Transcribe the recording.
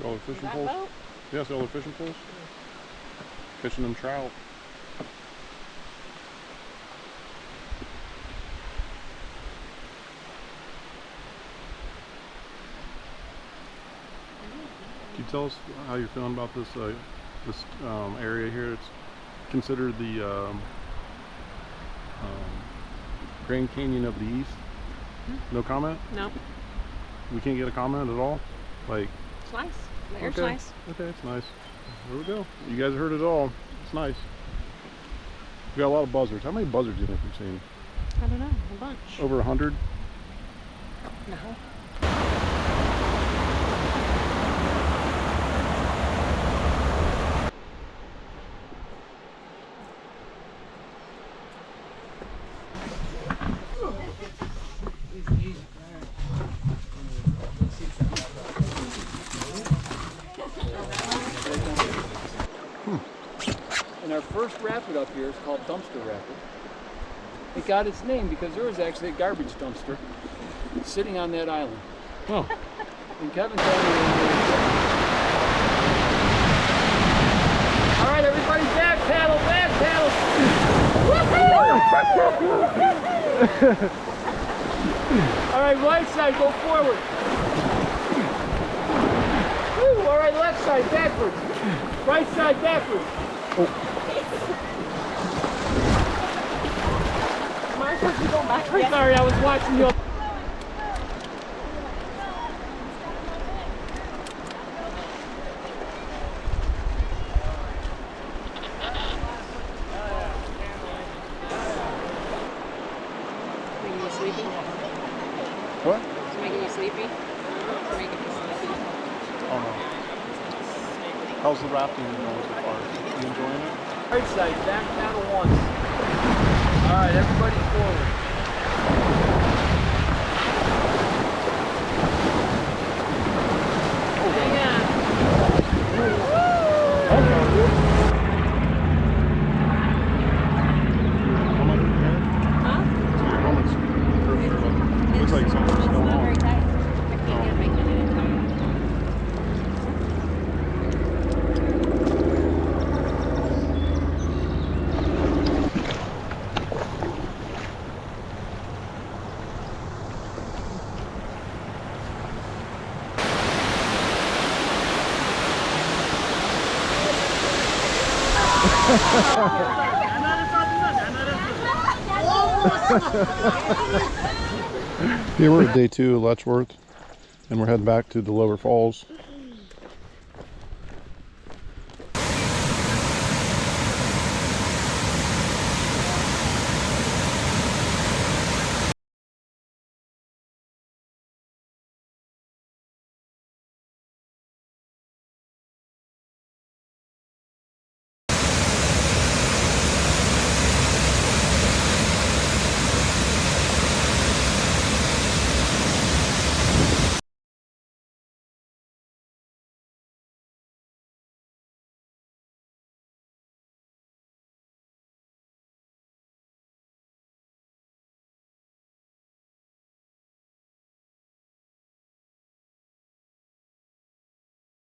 all the fishing poles? Boat? Yeah, see all the fishing poles? Fishing them trout. Can you tell us how you're feeling about this area here? It's considered the Grand Canyon of the East. No comment? No. We can't get a comment at all? Like, It's nice. The air's okay. nice. Okay, it's nice. There we go. You guys heard it all. It's nice. We got a lot of buzzards. How many buzzards do you think we've seen? I don't know. A bunch. Over 100? No. And our first rapid up here is called Dumpster Rapid. It got its name because there was actually a garbage dumpster sitting on that island. Oh. And Kevin told me. All right, everybody, back paddle, back paddle. All right, right side, go forward. Woo, all right, left side, backwards. Right side, backwards. Am I supposed to go backwards? Yeah. Sorry, I was watching you. Making you sleepy? What? It's making you sleepy? It's making you sleepy. Oh no. How's the rafting going so far? You enjoying it? Right side, back paddle once. All right, everybody forward. Hang on. Helmet in here? Huh? So your helmet's perfect. Looks like something's It's going not on. very tight. I can't get it making it in time. Yeah, we're at day 2 of Letchworth, and we're heading back to the lower falls.